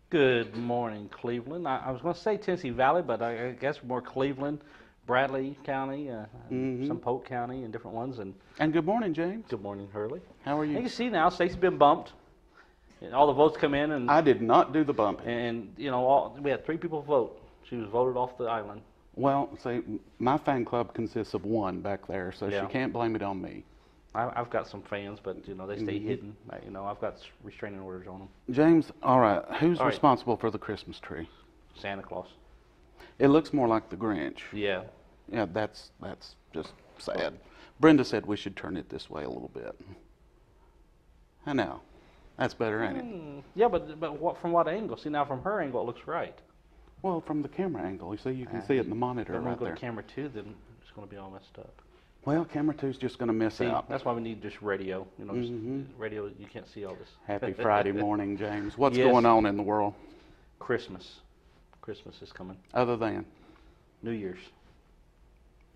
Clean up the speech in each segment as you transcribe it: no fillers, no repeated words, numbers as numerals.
Good morning, Cleveland. I was going to say Tennessee Valley, but I guess more Cleveland, Bradley County, some Polk County, and different ones. And good morning, James. Good morning, Hurley. How are You you? can see now Stacey's been bumped. And all the votes come in, and I did not do the bumping. we had 3 people vote. She was voted off the island. Well, see, my fan club consists of 1 back there, so Yeah. she can't blame it on me. I've got some fans, but they stay hidden. I've got restraining orders on them. James, all right, who's All right. responsible for the Christmas tree? Santa Claus. It looks more like the Grinch. Yeah. Yeah, that's just sad. Brenda said we should turn it this way a little bit. I know. That's better, ain't it? Yeah, but from what angle? See, now from her angle, it looks right. Well, from the camera angle, you see, you can see it in the monitor Then when right we go there. to camera 2, then it's going to be all messed up. Well, camera 2's just going to miss See, out. that's why we need just radio. Just radio. You can't see all this. Happy Friday morning, James. What's Yes. going on in the world Christmas. Christmas is coming. other than? New Year's.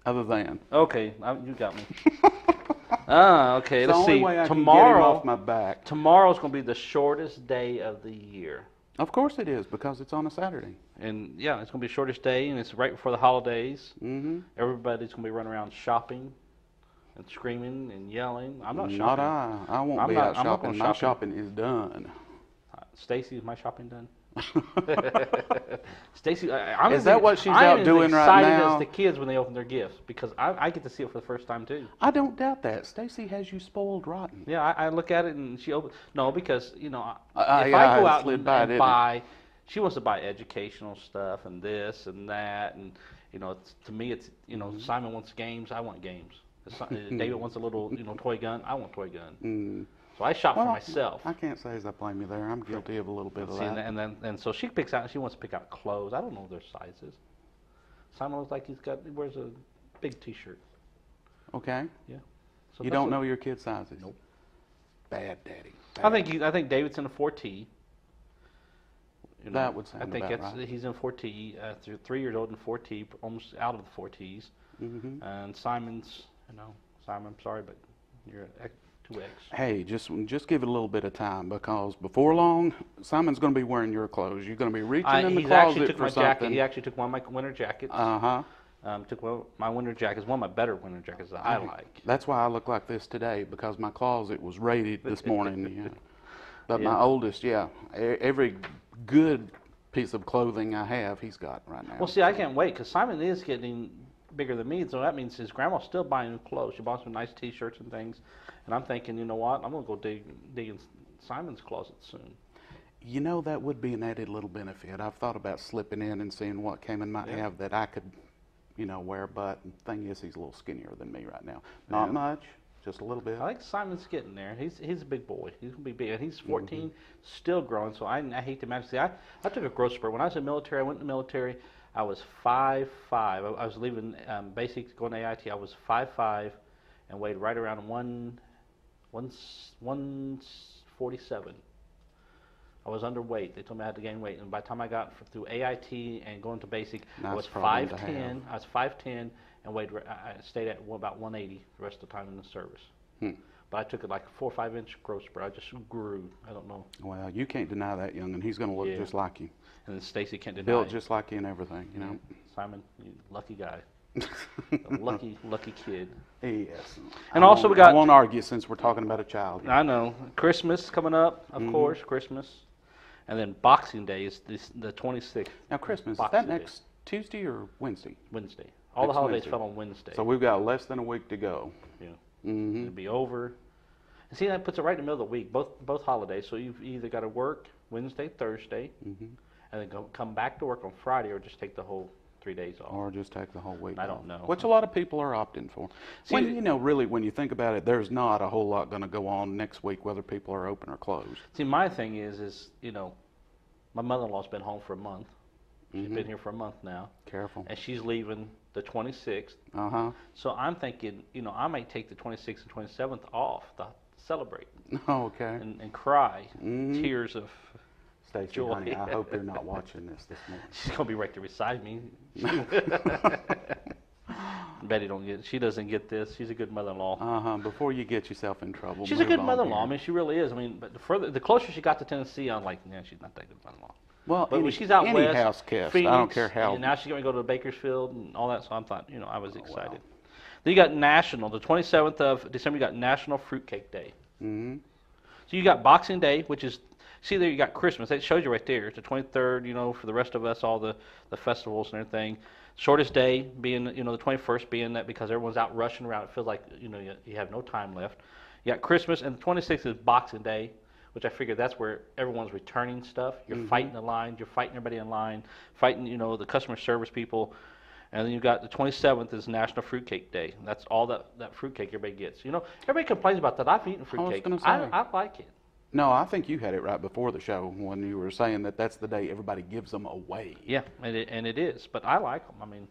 Okay, you got me. Okay. It's Let's the only see. way I can get him off my back. Tomorrow's going to be the shortest day of the year. Of course it is, because it's on a Saturday. And yeah, it's going to be the shortest day, and it's right before the holidays. Mm-hmm. Everybody's going to be running around shopping and screaming and yelling. I'm not shopping. Not I. I won't be out I'm not shopping. going My shopping. shopping is done. Stacy, is my shopping done? Stacy, I'm Is that what she's out doing right now? as the kids when they open their gifts, because I get to see it for the first time too. I don't doubt that. Stacy has you spoiled rotten. Yeah, I look at it and she opens. No, because if yeah, I go it out slid and, by, and didn't it? buy, she wants to buy educational stuff and this and that, and to me it's Simon wants games, I want games. David wants a little toy gun, I want a toy gun. Mm. So I shop for Well, myself. I can't say as I blame you there. I'm guilty of a little bit of See, that. and so she picks out. She wants to pick out clothes. I don't know their sizes. Simon looks like he wears a big T-shirt. Okay. Yeah. So You don't know your kid's sizes? Nope. Bad daddy. I think David's in a 4T. That would sound I think about right. he's in 4T. 3 years old in 4T, almost out of the 4Ts. Mm-hmm. And Simon's, Simon, I'm sorry, but you're 2X. Hey, just give it a little bit of time, because before long, Simon's going to be wearing your clothes. You're going to be reaching in the He actually closet took for my something. jacket. He actually took one of my winter jackets. Uh-huh. Took my winter jackets. One of my better winter jackets that I like. That's why I look like this today, because my closet was raided this morning. Yeah. But Yeah. my oldest, every good piece of clothing I have, he's got right now. Well, see, I can't wait because Simon is getting bigger than me, so that means his grandma's still buying new clothes. She bought some nice T-shirts and things, and I'm thinking, you know what? I'm gonna go dig in Simon's closet soon. That would be an added little benefit. I've thought about slipping in and seeing what Cayman might have that I could, wear. But the thing is, he's a little skinnier than me right now. Not Yeah. much, just a little bit. I think Simon's getting there. He's a big boy. He's gonna be big, and he's 14, still growing. So I hate to imagine. See, I took a growth spurt when I was in the military. I went in the military. I was 5'5". I was leaving basic going to AIT. I was 5'5", and weighed right around 147. I was underweight. They told me I had to gain weight, and by the time I got through AIT and going to basic, I was 5'10". I was 5'10", and I stayed at about 180 the rest of the time in the service. But I took it like a 4 or 5 inch growth spurt. I just grew. I don't know. Well, you can't deny that, young, and he's going to look just like you. And then Stacy can't deny Built it. just like you and everything, Simon, you lucky guy. A lucky kid. Yes. And also we got. I won't argue since we're talking about a child. I know. Christmas coming up, of course. Christmas, and then Boxing Day is the 26th. Now, Christmas, is Boxing that Day. next Tuesday or Wednesday? We'day. All the Next holidays Wednesday. fell on Wednesday. So we've got less than a week to go. Yeah. Mm-hmm. It'll be over. And see, that puts it right in the middle of the week. Both holidays. So you've either got to work Wednesday, Thursday, and then come back to work on Friday, or just take the whole 3 days off. Or just take the whole week I off. don't know. Which a lot of people are opting for. See, Really, when you think about it, there's not a whole lot going to go on next week, whether people are open or closed. See, my thing is my mother-in-law's been home for a month. She's been here for a month now. Careful. And she's leaving the 26th. Uh-huh. So I'm thinking, I might take the 26th and 27th off to celebrate Okay. and cry tears of Stacey, joy. honey, I hope you're not watching this morning. She's gonna be right there beside me. Betty she doesn't get this. She's a good mother-in-law. Uh-huh. Before you get yourself in trouble. She's a good move on mother-in-law. I here. mean, she really is. I mean, but the closer she got to Tennessee, I'm like, she's not that good mother-in-law. Well, but when she's out any west, house guest, Phoenix, I don't care how. and now she's going to go to Bakersfield and all that. So I'm thought, I was excited. Wow. Then you got National, the 27th of December. You got National Fruitcake Day. Mm-hmm. So you got Boxing Day, which is, see there you got Christmas. That shows you right there. It's the 23rd. For the rest of us, all the festivals and everything. Shortest day being, the 21st being that because everyone's out rushing around. It feels like, you have no time left. You got Christmas, and the 26th is Boxing Day, which I figured that's where everyone's returning stuff. You're fighting the lines. You're fighting everybody in line, fighting, the customer service people. And then you've got the 27th is National Fruitcake Day. That's all that fruitcake everybody gets. Everybody complains about that. I've eaten fruitcake. I like it. No, I think you had it right before the show when you were saying that that's the day everybody gives them away. Yeah, and it is. But I like them. I mean,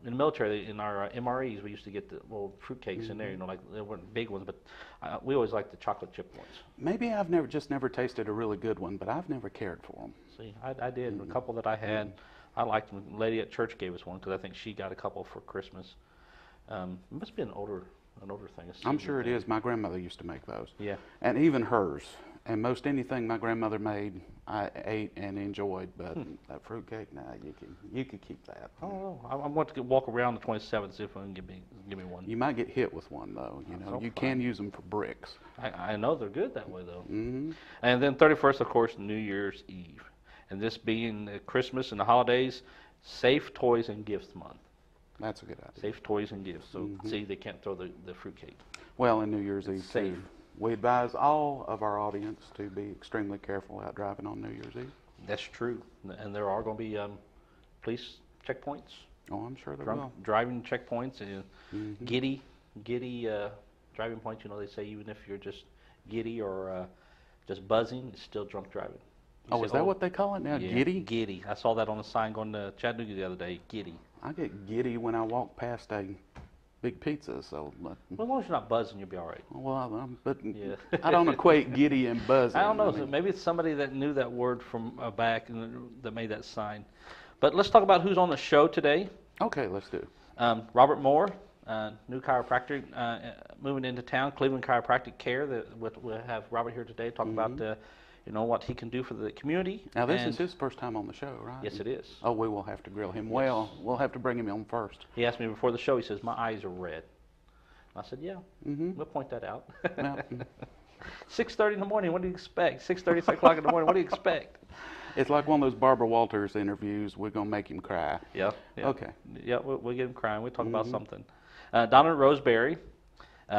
in the military, in our MREs, we used to get the little fruitcakes in there. Like they weren't big ones, but we always liked the chocolate chip ones. Maybe I've never tasted a really good one, but I've never cared for them. See, I did. A couple that I had. I liked them. The lady at church gave us one because I think she got a couple for Christmas. It must be an older thing. I'm sure it is. My grandmother used to make those. Yeah. And even hers. And most anything my grandmother made, I ate and enjoyed. But that fruitcake, you could keep that. Oh, I want to walk around the 27th see if I can give me one. You might get hit with one though. You can use them for bricks. I know they're good that way though. Mm-hmm. And then 31st, of course, New Year's Eve. And this being Christmas and the holidays, Safe Toys and Gifts Month. That's a good idea. Safe Toys and Gifts. So, see, they can't throw the fruitcake. Well, and New Year's Eve, safe. too. We advise all of our audience to be extremely careful out driving on New Year's Eve. That's true. And there are going to be police checkpoints. Oh, I'm sure there will. Driving checkpoints and giddy driving points. They say even if you're just giddy or just buzzing, it's still drunk driving. Is that what they call it now? Yeah, giddy? Giddy. I saw that on the sign going to Chattanooga the other day. Giddy. I get giddy when I walk past a big pizza. So. Well, as long as you're not buzzing, you'll be all right. Well, but yeah. I don't equate giddy and buzzing. I don't know. Maybe it's somebody that knew that word from back and that made that sign. But let's talk about who's on the show today. Okay, let's do. Robert Moore, new chiropractor, moving into town. Cleveland Chiropractic Care. We'll have Robert here today to talk about what he can do for the community. Now, this is his first time on the show, right? Yes, it is. Oh, we will have to grill him. Yes. Well, we'll have to bring him on first. He asked me before the show, he says, my eyes are red. I said, yeah, we'll point that out. 6:30 in the morning, what do you expect? 6:30, 6 o'clock in the morning, what do you expect? It's like one of those Barbara Walters interviews. We're going to make him cry. Yeah. Okay. Yeah, we'll get him crying. We'll talk about something. Donna Roseberry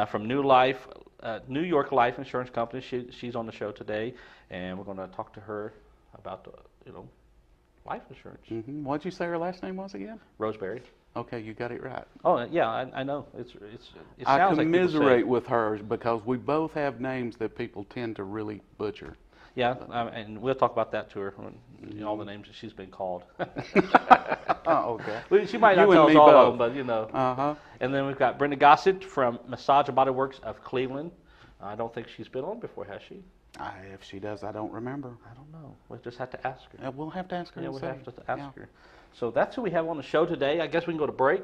from New York Life Insurance Company. She's on the show today, and we're going to talk to her about life insurance. What'd you say her last name was again? Roseberry. Okay, you got it right. Oh yeah, I know. It I sounds commiserate with her because we both have names that people tend to really butcher. Yeah, and we'll talk about that to her. All the names that she's been called. Oh, okay. Well, she might not tell us all of them, but And then we've got Brenda Gossett from Massage and Body Works of Cleveland. I don't think she's been on before, has she? If she does, I don't remember. I don't know. We'll just have to ask her. We'll have to ask her. Yeah, we'll have to ask her. So that's who we have on the show today. I guess we can go to break.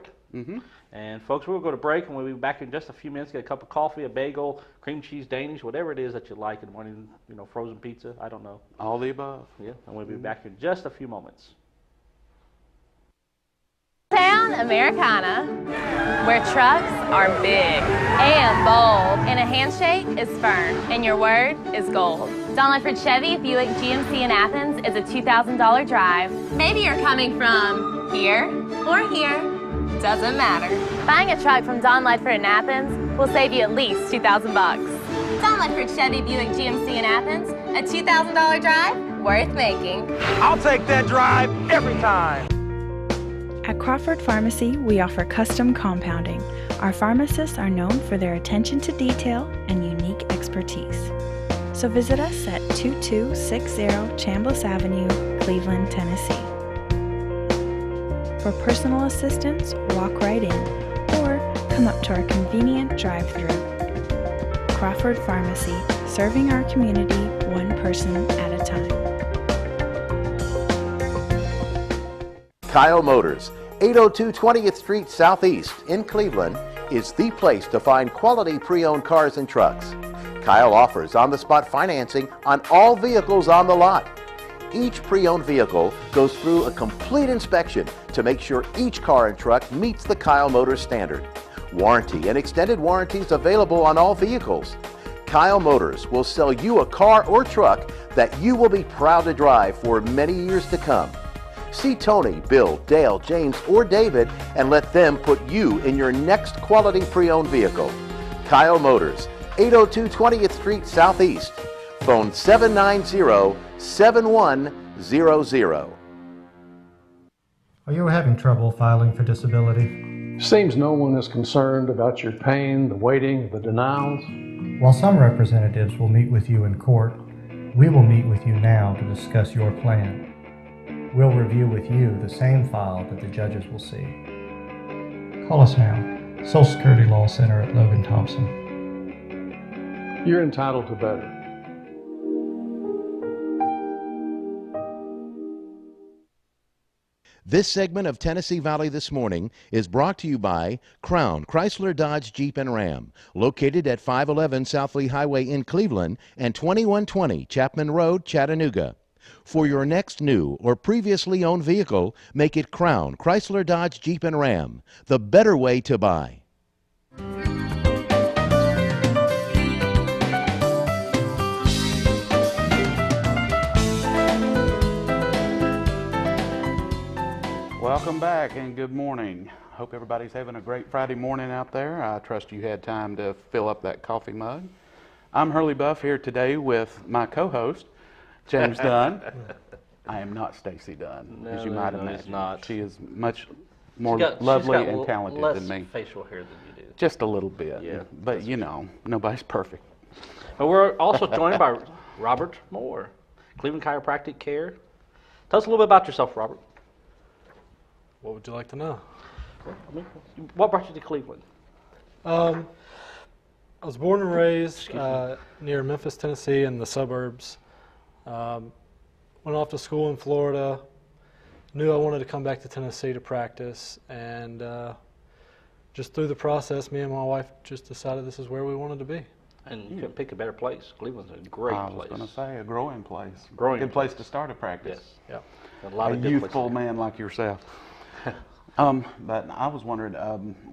And folks, we'll go to break, and we'll be back in just a few minutes. Get a cup of coffee, a bagel, cream cheese Danish, whatever it is that you like in the morning. Frozen pizza. I don't know. All the above. Yeah, and we'll be back in just a few moments. Town Americana, where trucks are big and bold, and a handshake is firm, and your word is gold. Don Ledford Chevy Buick GMC in Athens is a $2,000 drive. Maybe you're coming from here or here, doesn't matter. Buying a truck from Don Ledford in Athens will save you at least $2,000. Don Ledford Chevy Buick GMC in Athens, a $2,000 drive worth making. I'll take that drive every time. At Crawford Pharmacy, we offer custom compounding. Our pharmacists are known for their attention to detail and unique expertise. So visit us at 2260 Chambliss Avenue, Cleveland, Tennessee. For personal assistance, walk right in or come up to our convenient drive-thru. Crawford Pharmacy, serving our community one person at a time. Kyle Motors, 802 20th Street Southeast in Cleveland, is the place to find quality pre-owned cars and trucks. Kyle offers on-the-spot financing on all vehicles on the lot. each pre-owned vehicle goes through a complete inspection to make sure each car and truck meets the Kyle Motors standard. Warranty and extended warranties available on all vehicles. Kyle Motors will sell you a car or truck that you will be proud to drive for many years to come. See Tony, Bill, Dale, James, or David and let them put you in your next quality pre-owned vehicle. Kyle Motors, 802 20th Street Southeast. Phone 790-7100. Are you having trouble filing for disability? Seems no one is concerned about your pain, the waiting, the denials. While some representatives will meet with you in court, we will meet with you now to discuss your plan. We'll review with you the same file that the judges will see. Call us now, Social Security Law Center at Logan Thompson. You're entitled to better. This segment of Tennessee Valley This Morning is brought to you by Crown Chrysler Dodge Jeep and Ram, located at 511 South Lee Highway in Cleveland and 2120 Chapman Road, Chattanooga. For your next new or previously owned vehicle, make it Crown Chrysler Dodge Jeep and Ram, the better way to buy. Welcome back and good morning. Hope everybody's having a great Friday morning out there. I trust you had time to fill up that coffee mug. I'm Hurley Buff here today with my co-host, James Dunn. I am not Stacy Dunn, as you might imagine. He's not. She is much more lovely and talented than me. Less facial hair than you do. Just a little bit. Yeah, but you know, nobody's perfect. But we're also joined by Robert Moore, Cleveland Chiropractic Care. Tell us a little bit about yourself, Robert. What would you like to know? What brought you to Cleveland? I was born and raised near Memphis, Tennessee, in the suburbs. Went off to school in Florida. Knew I wanted to come back to Tennessee to practice, and just through the process, me and my wife just decided this is where we wanted to be. And you couldn't pick a better place. Cleveland's a great place. I was going to say a growing place. Good place to start a practice. Yes. Yeah. A lot of good youthful places. man like yourself. But I was wondering,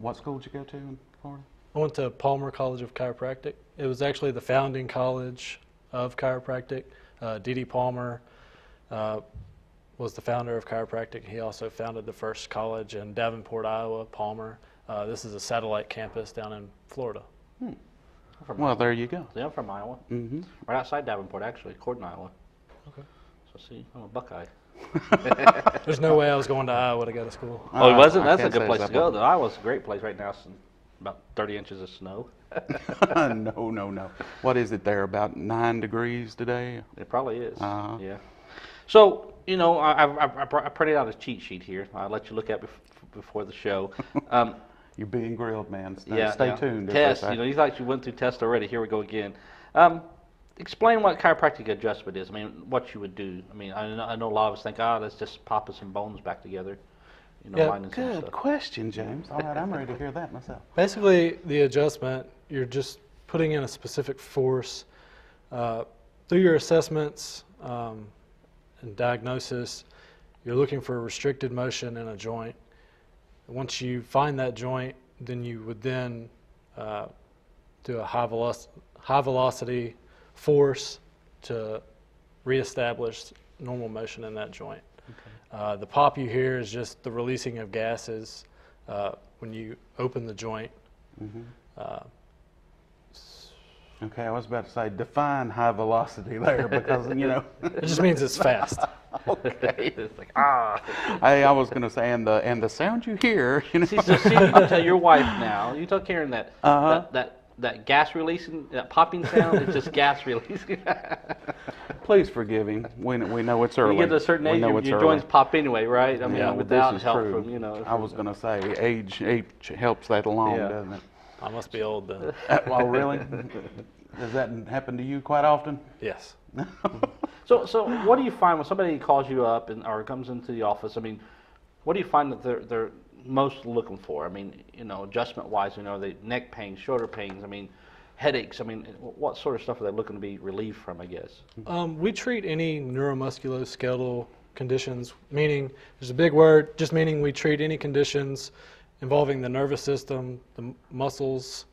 what school did you go to in Florida? I went to Palmer College of Chiropractic. It was actually the founding college of chiropractic. D.D. Palmer was the founder of chiropractic. He also founded the first college in Davenport, Iowa, Palmer. This is a satellite campus down in Florida. Well, there you go. Yeah, I'm from Iowa. Mm-hmm. Right outside Davenport, actually, Cordon, Iowa. Okay. So see, I'm a Buckeye. There's no way I was going to Iowa to go to school. Oh, it wasn't? That's a can't good say place to that go. one. Though. Iowa's a great place right now. It's about 30 inches of snow. No. What is it there, about 9 degrees today? It probably is. Uh-huh. Yeah. So, you know, I printed out a cheat sheet here. I'll let you look at before the show. You're being grilled, man. Stay Yeah. tuned. Test. You know, you thought you went through test already. Here we go again. Explain what chiropractic adjustment is. I mean, what you would do. I mean, I know a lot of us think, let's just pop us some bones back together. You know, Yeah, Good question, James. All right, I'm ready to hear that myself. Basically, the adjustment, you're just putting in a specific force. Through your assessments and diagnosis, you're looking for a restricted motion in a joint. Once you find that joint, then you would then do a high velocity force to reestablish normal motion in that joint. Okay. The pop you hear is just the releasing of gases when you open the joint. Mm-hmm. Okay, I was about to say define high velocity there because, you know. It just means it's fast. Okay. It's like, Hey, I was going to say, and the sound you hear, you know. See, you tell your wife now. You tell Karen that that gas releasing, that popping sound is just gas releasing. Please forgive him. We know it's early. You get to a certain age, your joints pop anyway, right? I mean, without help from, you know. I was going to say, age helps that along, doesn't it? I must be old then. Well, really? Does that happen to you quite often? Yes. So what do you find when somebody calls you up or comes into the office? I mean, what do you find that they're most looking for? I mean, you know, adjustment-wise, you know, they neck pain, shoulder pains. I mean, headaches, I mean, what sort of stuff are they looking to be relieved from, I guess? We treat any neuromusculoskeletal conditions, meaning, there's a big word, just meaning we treat any conditions involving the nervous system, the muscles,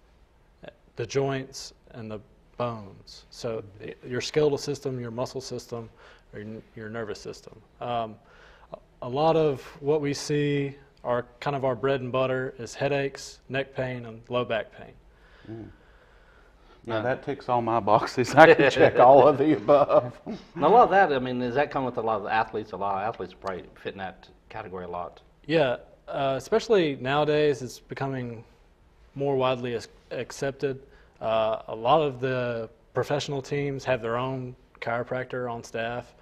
the joints, and the bones. So your skeletal system, your muscle system, or your nervous system. A lot of what we see are kind of our bread and butter is headaches, neck pain, and low back pain. Yeah, that ticks all my boxes. I can check all of the above. Now, a lot of that, I mean, does that come with a lot of the athletes? A lot of athletes probably fit in that category a lot. Yeah, especially nowadays, it's becoming more widely accepted. A lot of the professional teams have their own chiropractor on staff,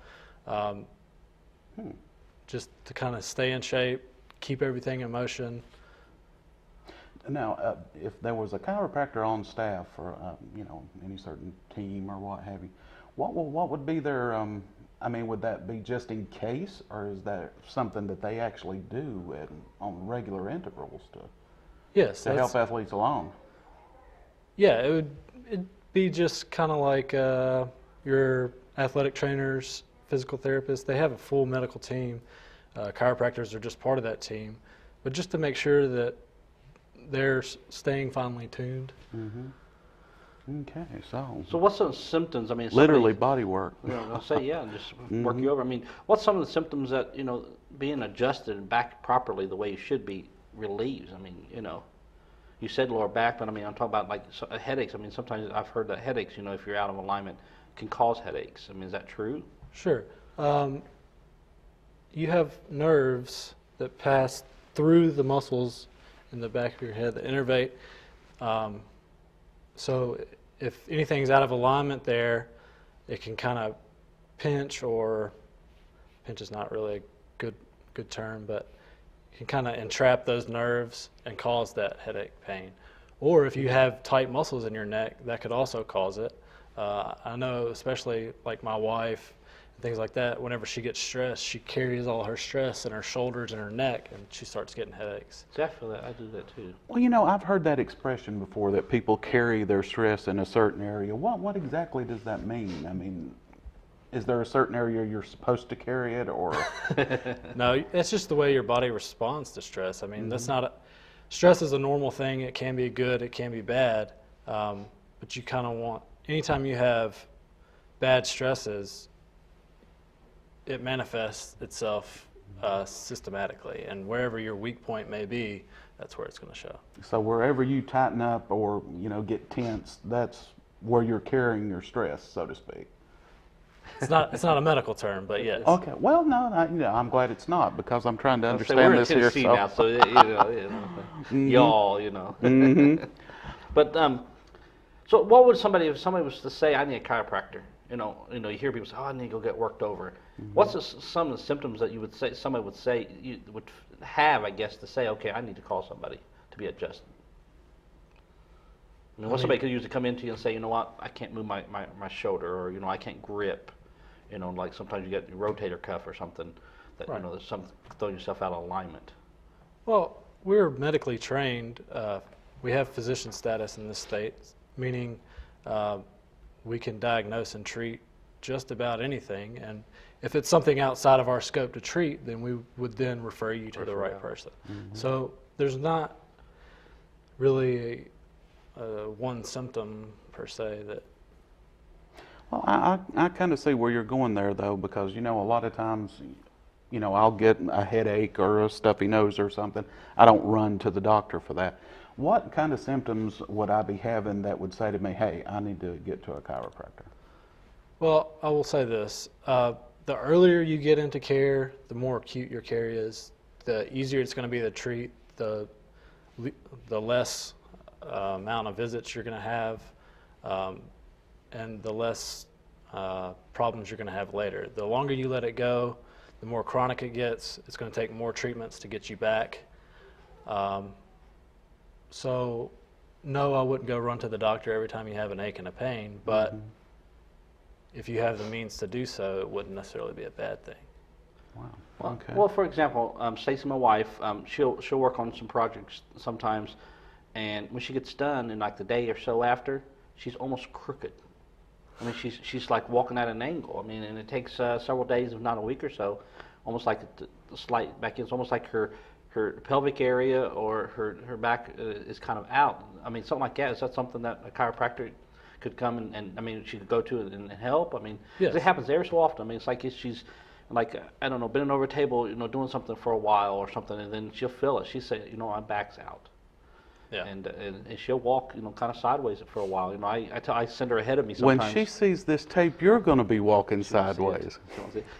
just to kind of stay in shape, keep everything in motion. Now, if there was a chiropractor on staff for, any certain team or what have you, what would be their, would that be just in case, or is that something that they actually do on regular intervals to help athletes along? Yeah, it'd be just kind of like your athletic trainers, physical therapists. They have a full medical team. Chiropractors are just part of that team, but just to make sure that they're staying finely tuned. Mm-hmm. Okay, so what's some symptoms? I mean, literally body work. I'll say just work you over. I mean, what's some of the symptoms that being adjusted and back properly the way you should be relieves? I mean, you said lower back, but I mean, I'm talking about like headaches. I mean, sometimes I've heard that headaches, if you're out of alignment, can cause headaches. I mean, is that true? Sure. You have nerves that pass through the muscles in the back of your head that innervate. So if anything's out of alignment there, it can kind of pinch, or pinch is not really a good term, but it can kind of entrap those nerves and cause that headache pain. Or if you have tight muscles in your neck, that could also cause it. I know, especially like my wife, things like that, whenever she gets stressed, she carries all her stress in her shoulders and her neck, and she starts getting headaches. See, I feel that. I do that too. Well, I've heard that expression before, that people carry their stress in a certain area. What exactly does that mean? I mean, is there a certain area you're supposed to carry it, or? No, it's just the way your body responds to stress. I mean, stress is a normal thing. It can be good, it can be bad, but you kind of want, anytime you have bad stresses, it manifests itself systematically, and wherever your weak point may be, that's where it's going to show. So wherever you tighten up or get tense, that's where you're carrying your stress, so to speak. It's not a medical term, but yes. Okay. Well, no, I'm glad it's not, because I'm trying to understand this here. We're in Tennessee now, so y'all, Mm-hmm. But so what would if somebody was to say, I need a chiropractor? You hear people say, I need to go get worked over. Mm-hmm. What's some of the symptoms that somebody would say you would have, I guess, to say, okay, I need to call somebody to be adjusted? I mean, somebody could usually come into you and say, you know what, I can't move my shoulder, or I can't grip. Like sometimes you get a rotator cuff or something that right. There's some throwing yourself out of alignment. Well, we're medically trained. We have physician status in this state, meaning we can diagnose and treat just about anything, and if it's something outside of our scope to treat, then we would then refer you to the right person. Mm-hmm. So there's not really one symptom per se that. Well, I kind of see where you're going there, though, because a lot of times, I'll get a headache or a stuffy nose or something. I don't run to the doctor for that. What kind of symptoms would I be having that would say to me, hey, I need to get to a chiropractor? Well, I will say this. The earlier you get into care, the more acute your care is, the easier it's going to be to treat, the less amount of visits you're going to have, and the less problems you're going to have later. The longer you let it go, the more chronic it gets. It's going to take more treatments to get you back. So, no, I wouldn't go run to the doctor every time you have an ache and a pain, but if you have the means to do so, it wouldn't necessarily be a bad thing. Wow. Okay. Well, for example, Stacey, my wife, she'll work on some projects sometimes, and when she gets done, in like the day or so after, she's almost crooked. I mean, she's like walking at an angle. I mean, and it takes several days, if not a week or so, almost like the slight back. It's almost like her pelvic area or her back is kind of out. I mean, something like that. Is that something that a chiropractor could come and I mean, she could go to and help? I mean, 'cause it happens every so often. I mean, it's like she's like, I don't know, bending over a table, doing something for a while or something, and then she'll feel it. She say, my back's out. Yeah. And she'll walk, kind of sideways for a while. I send her ahead of me sometimes. When she sees this tape, you're going to be walking sideways.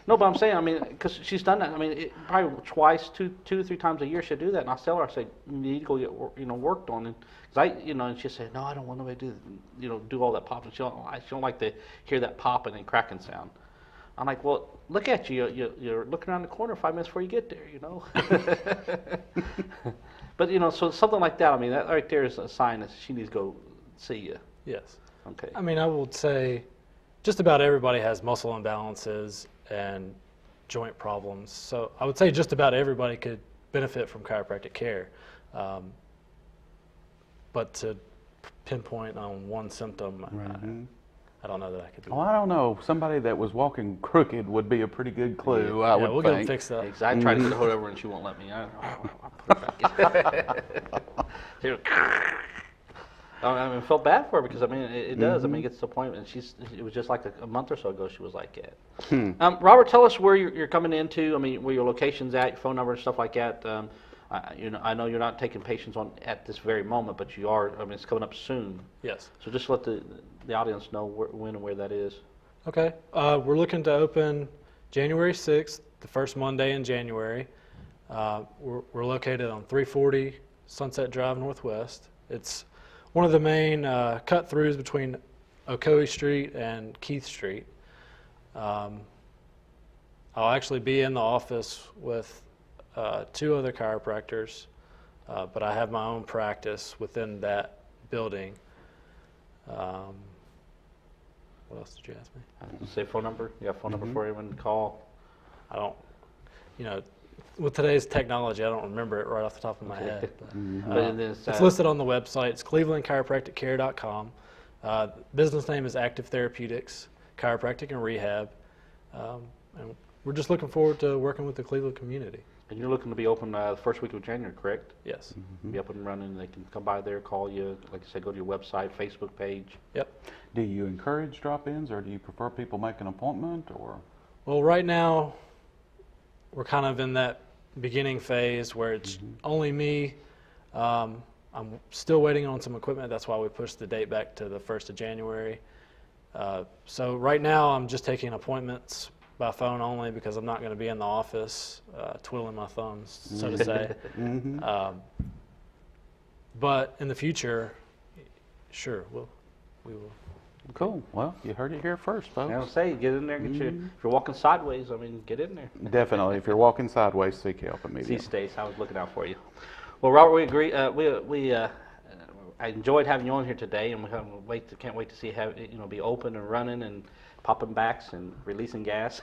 No, but I'm saying, I mean, because she's done that. I mean, probably twice, two to three times a year she'll do that. And I'll tell her, I say, you need to go get, worked on. And and she'll say, no, I don't want nobody to do all that popping. She don't like to hear that popping and cracking sound. I'm like, well, look at you. You're looking around the corner 5 minutes before you get there, But, so something like that, I mean, that right there is a sign that she needs to go see you. Yes. Okay. I mean, I would say just about everybody has muscle imbalances and joint problems. So I would say just about everybody could benefit from chiropractic care. But to pinpoint on one symptom, I don't know that I could do I don't know. Somebody that was walking crooked would be a pretty good clue, I would we'll think. get them fixed up. Exactly. I tried to get her over and she won't let me. I'll put it back in. I mean, I felt bad for her because, I mean, it does. I mean, it gets to the point, and it was just like a month or so ago she was like that. Robert, tell us where you're coming into, I mean, where your location's at, your phone number and stuff like that. I know you're not taking patients on at this very moment, but you are. I mean, it's coming up soon. Yes. So just let the audience know when and where that is. Okay. We're looking to open January 6th, the first Monday in January. We're located on 340 Sunset Drive Northwest. It's one of the main cut-throughs between Ocoee Street and Keith Street. I'll actually be in the office with 2 other chiropractors, but I have my own practice within that building. What else did you ask me? Say phone number. You got a phone number for anyone to call? I don't, with today's technology, I don't remember it right off the top of my head. But, it's listed on the website. It's clevelandchiropracticcare.com. Business name is Active Therapeutics, Chiropractic and Rehab. And we're just looking forward to working with the Cleveland community. And you're looking to be open the first week of January, correct? Yes. Be up and running. They can come by there, call you. Like I said, go to your website, Facebook page. Yep. Do you encourage drop-ins, or do you prefer people make an appointment, or? Well, right now, we're kind of in that beginning phase where it's only me. I'm still waiting on some equipment. That's why we pushed the date back to the 1st of January. So right now, I'm just taking appointments by phone only because I'm not going to be in the office twiddling my thumbs, so to say. But in the future, sure, we will. Cool. Well, you heard it here first, folks. I'll say, get in there, if you're walking sideways, I mean, get in there. Definitely. If you're walking sideways, seek help immediately. See, Stace, I was looking out for you. Well, Robert, we agree. I enjoyed having you on here today, and we can't wait to see be open and running and popping backs and releasing gas.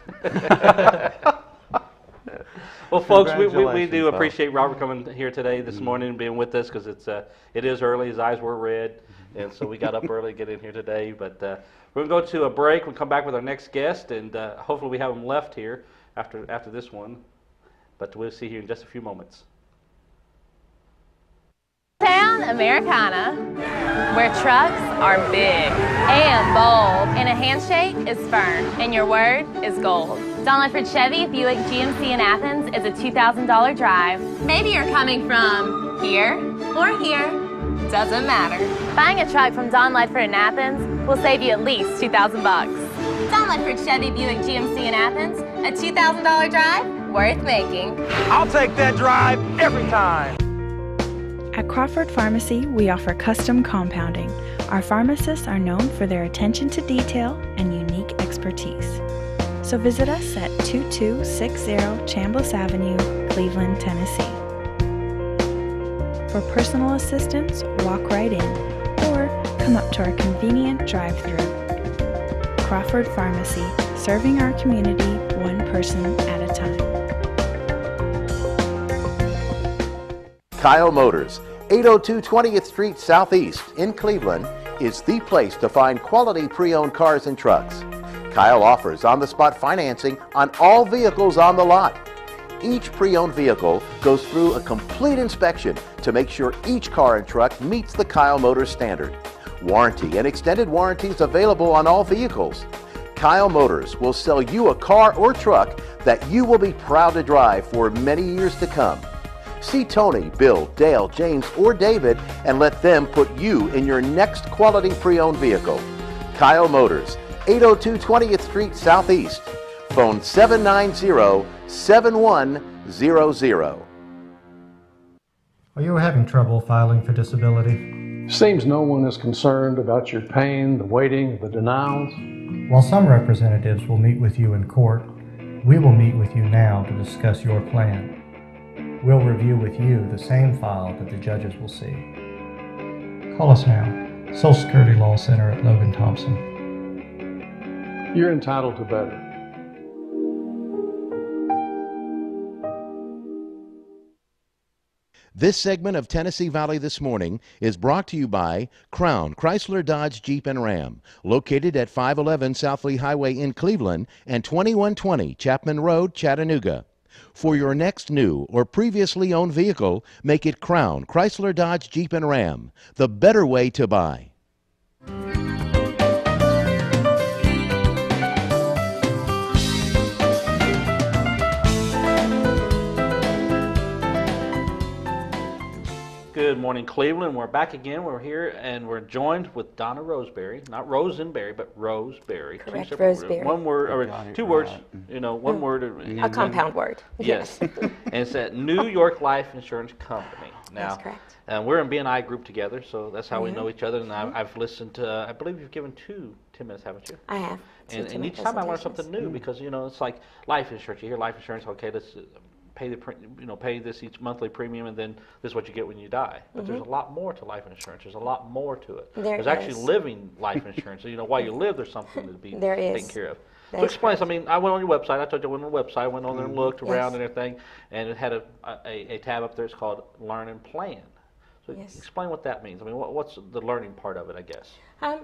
Well, folks, we do appreciate Robert coming here today, this morning, and being with us because it is early. His eyes were red, and so we got up early to get in here today. But we're going to go to a break. We'll come back with our next guest, and hopefully we have him left here after this one. But we'll see you in just a few moments. Town Americana, where trucks are big and bold, and a handshake is firm, and your word is gold. Don Ledford Chevy Buick GMC in Athens is a $2,000 drive. Maybe you're coming from here or here, doesn't matter. Buying a truck from Don Ledford in Athens will save you at least $2,000. Don Ledford Chevy Buick GMC in Athens, a $2,000 drive worth making. I'll take that drive every time. At Crawford Pharmacy, we offer custom compounding. Our pharmacists are known for their attention to detail and unique expertise. So visit us at 2260 Chambliss Avenue, Cleveland, Tennessee. For personal assistance, walk right in or come up to our convenient drive-thru. Crawford Pharmacy, serving our community one person at a time. Kyle Motors, 802 20th Street Southeast in Cleveland, is the place to find quality pre-owned cars and trucks. Kyle offers on-the-spot financing on all vehicles on the lot. Each pre-owned vehicle goes through a complete inspection to make sure each car and truck meets the Kyle Motors standard. Warranty and extended warranties available on all vehicles. Kyle Motors will sell you a car or truck that you will be proud to drive for many years to come. See Tony, Bill, Dale, James, or David and let them put you in your next quality pre-owned vehicle. Kyle Motors, 802 20th Street Southeast. Phone 790-7100. Are you having trouble filing for disability? Seems no one is concerned about your pain, the waiting, the denials. While some representatives will meet with you in court, we will meet with you now to discuss your plan. We'll review with you the same file that the judges will see. Call us now. Social Security Law Center at Logan Thompson. You're entitled to better. This segment of Tennessee Valley This Morning is brought to you by Crown Chrysler Dodge Jeep and Ram, located at 511 South Lee Highway in Cleveland and 2120 Chapman Road, Chattanooga. For your next new or previously owned vehicle, make it Crown Chrysler Dodge Jeep and Ram, the better way to buy. Good morning, Cleveland. We're back again. We're here, and we're joined with Donna Roseberry. Not Rosenberry, but Roseberry. Correct, Two separate Roseberry. One word, or two words, one word. A compound word. Yes. And it's at New York Life Insurance Company. Now, That's correct. We're in B&I group together, so that's how we know each other. And I've listened to, I believe you've given 2 10 minutes, haven't you? I have. And each time I learn something new because, it's like life insurance. You hear life insurance, okay, let's pay pay this each monthly premium, and then this is what you get when you die. But there's a lot more to life insurance. There's a lot more to it. There's actually living life insurance. So, while you live, there's something to be taken care of. So explain. I mean, I went on your website. I told you I went on the website. I went on there and looked around and everything, and it had a tab up there. It's called Learn and Plan. So explain what that means. I mean, what's the learning part of it, I guess?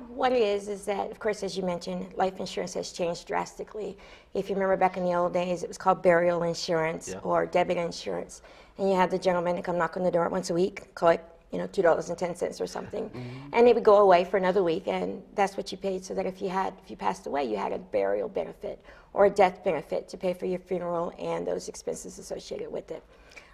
What it is that, of course, as you mentioned, life insurance has changed drastically. If you remember back in the old days, it was called burial insurance or debit insurance. And you had the gentleman to come knock on the door once a week, collect $2.10 or something. And it would go away for another week, and that's what you paid, so that if you passed away, you had a burial benefit or a death benefit to pay for your funeral and those expenses associated with it.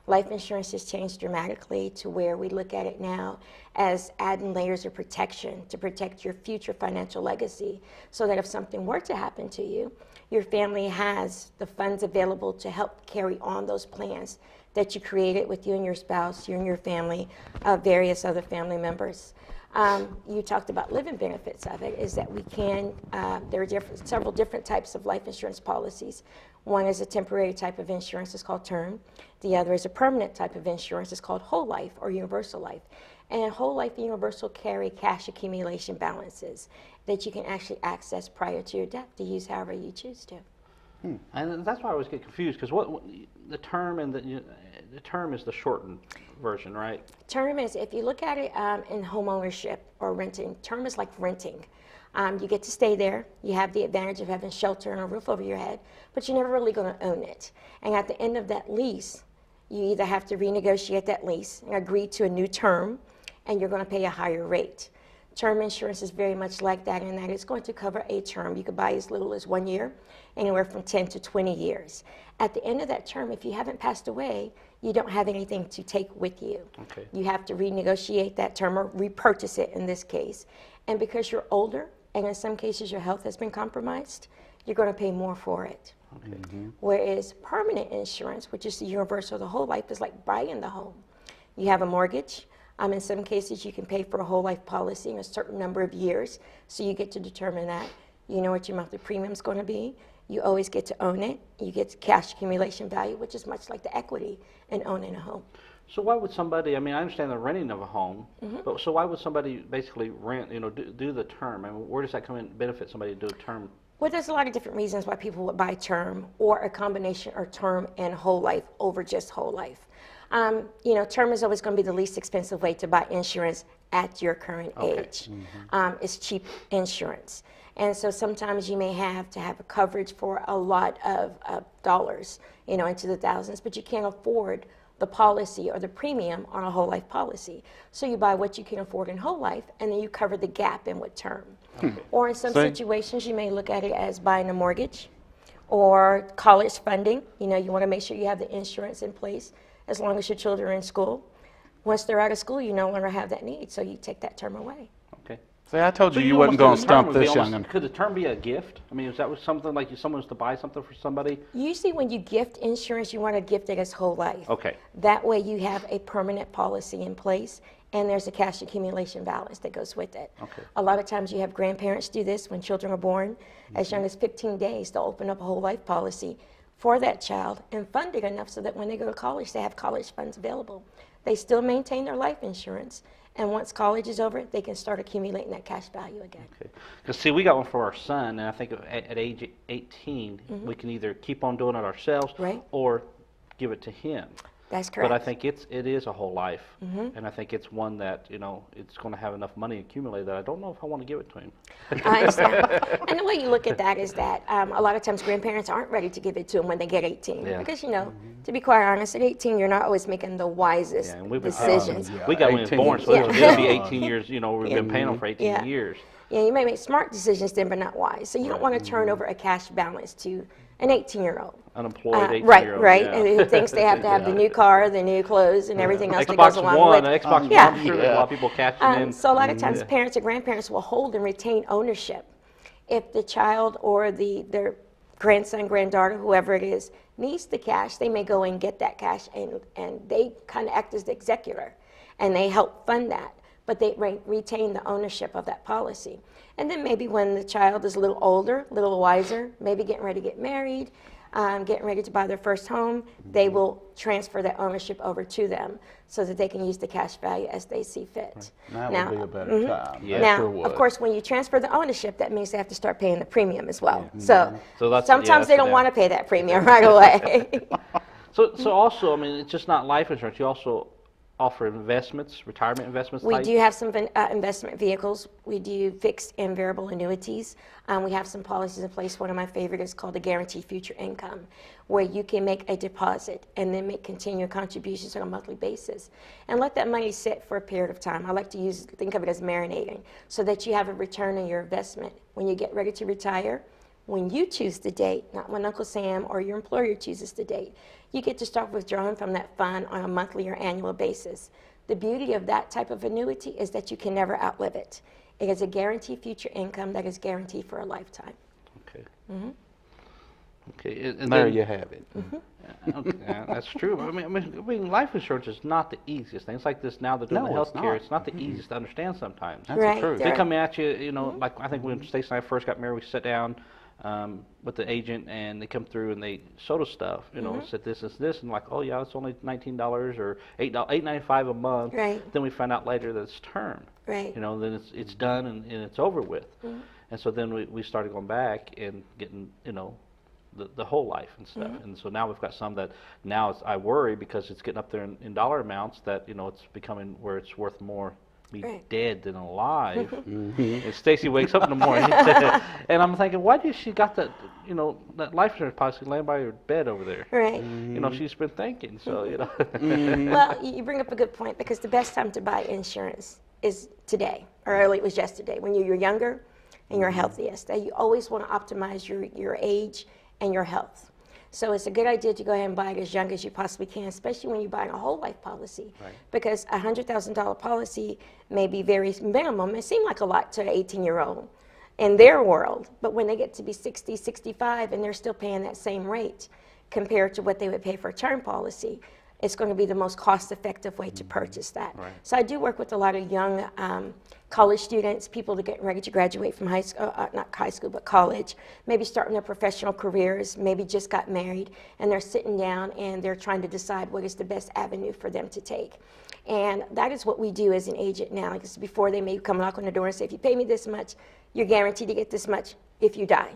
Life insurance has changed dramatically to where we look at it now as adding layers of protection to protect your future financial legacy, so that if something were to happen to you, your family has the funds available to help carry on those plans that you created with you and your spouse, you and your family, various other family members. You talked about living benefits of it, is that we can, there are several different types of life insurance policies. One is a temporary type of insurance, it's called term. The other is a permanent type of insurance, it's called whole life or universal life. And whole life and universal carry cash accumulation balances that you can actually access prior to your death to use however you choose to. And that's why I always get confused, because what the term and the term is the shortened version, right? Term is, if you look at it in home ownership or renting, term is like renting. You get to stay there. You have the advantage of having shelter and a roof over your head, but you're never really going to own it. And at the end of that lease, you either have to renegotiate that lease and agree to a new term, and you're going to pay a higher rate. Term insurance is very much like that, in that it's going to cover a term. You could buy as little as 1 year, anywhere from 10 to 20 years. At the end of that term, if you haven't passed away, you don't have anything to take with you. Okay. You have to renegotiate that term or repurchase it in this case. And because you're older, and in some cases your health has been compromised, you're going to pay more for it. Okay. Whereas permanent insurance, which is the universal, the whole life, is like buying the home. You have a mortgage. In some cases, you can pay for a whole life policy in a certain number of years, so you get to determine that. You know what your monthly premium is going to be. You always get to own it. You get cash accumulation value, which is much like the equity in owning a home. So why would somebody, I mean, I understand the renting of a home, but so why would somebody basically rent, do the term? I mean, where does that come in, benefit somebody to do a term? Well, there's a lot of different reasons why people would buy term or a combination or term and whole life over just whole life. Term is always going to be the least expensive way to buy insurance at your current age. It's cheap insurance. And so sometimes you may have to have a coverage for a lot of dollars, into the thousands, but you can't afford the policy or the premium on a whole life policy. So you buy what you can afford in whole life, and then you cover the gap in with term. Or in some situations, you may look at it as buying a mortgage or college funding. You want to make sure you have the insurance in place as long as your children are in school. Once they're out of school, you no longer have that need, so you take that term away. Okay. See, I told you you wasn't going to stump this young'un. Could the term be a gift? I mean, is that something like someone was to buy something for somebody? Usually when you gift insurance, you want to gift it as whole life. Okay. That way you have a permanent policy in place, and there's a cash accumulation balance that goes with it. Okay. A lot of times you have grandparents do this when children are born. As young as 15 days, they'll open up a whole life policy for that child and fund it enough so that when they go to college, they have college funds available. They still maintain their life insurance, and once college is over, they can start accumulating that cash value again. Okay. Because, see, we got one for our son, and I think at age 18, we can either keep on doing it ourselves or give it to him. That's correct. But I think it is a whole life, and I think it's one that, it's going to have enough money accumulated that I don't know if I want to give it to him. I understand. And the way you look at that is that a lot of times grandparents aren't ready to give it to them when they get 18. Because, to be quite honest, at 18, you're not always making the wisest decisions. We got when he was born, so it'll be 18 years, we've been paying them for 18 years. Yeah, you may make smart decisions then, but not wise. So you don't want to turn over a cash balance to an 18-year-old. Unemployed 18-year-old. Right. And who thinks they have to have the new car, the new clothes, and everything else that goes along with it. Xbox One, I'm sure there's a lot of people cashing in. So a lot of times parents or grandparents will hold and retain ownership. If the child or their grandson, granddaughter, whoever it is, needs the cash, they may go and get that cash, and they kind of act as the executor, and they help fund that. But they retain the ownership of that policy. And then maybe when the child is a little older, a little wiser, maybe getting ready to get married, getting ready to buy their first home, they will transfer that ownership over to them so that they can use the cash value as they see fit. That would be a better time. Yeah. Now, sure would. of course, when you transfer the ownership, that means they have to start paying the premium as well. So that's, sometimes they don't want to pay that premium right away. So also, I mean, it's just not life insurance. You also offer investments, retirement investments? We do have some investment vehicles. We do fixed and variable annuities. We have some policies in place. One of my favorite is called the Guaranteed Future Income, where you can make a deposit and then make continual contributions on a monthly basis and let that money sit for a period of time. I like to think of it as marinating so that you have a return on your investment. When you get ready to retire, when you choose the date, not when Uncle Sam or your employer chooses the date, you get to start withdrawing from that fund on a monthly or annual basis. The beauty of that type of annuity is that you can never outlive it. It is a guaranteed future income that is guaranteed for a lifetime. Okay. Okay, and there you have it. Okay, that's true. I mean, life insurance is not the easiest thing. It's like this now. They're doing the health care. It's not the easiest to understand sometimes. That's the truth. They come at you, like I think when Stacey and I first got married, we sat down with the agent, and they come through and they showed us stuff, said this, and like, oh yeah, it's only $19 or $8.95 a month. Right. Then we find out later that it's term. Right. Then it's done and it's over with. And so then we started going back and getting, the whole life and stuff. And so now we've got some that now I worry because it's getting up there in dollar amounts that, it's becoming where it's worth more dead than alive. And Stacy wakes up in the morning and I'm thinking, why did she got that, that life insurance policy laying by her bed over there? Right. She's been thinking, so, Well, you bring up a good point because the best time to buy insurance is today, or early it was yesterday, when you're younger and you're healthiest. You always want to optimize your age and your health. So it's a good idea to go ahead and buy it as young as you possibly can, especially when you're buying a whole life policy. Right. Because a $100,000 policy may be very minimum. It seems like a lot to an 18-year-old in their world. But when they get to be 60, 65, and they're still paying that same rate compared to what they would pay for a term policy, it's going to be the most cost-effective way to purchase that. Right. So I do work with a lot of young college students, people that are getting ready to graduate from high school, not high school, but college, maybe starting their professional careers, maybe just got married, and they're sitting down and they're trying to decide what is the best avenue for them to take. And that is what we do as an agent now, because before they may come knock on the door and say, if you pay me this much, you're guaranteed to get this much if you die.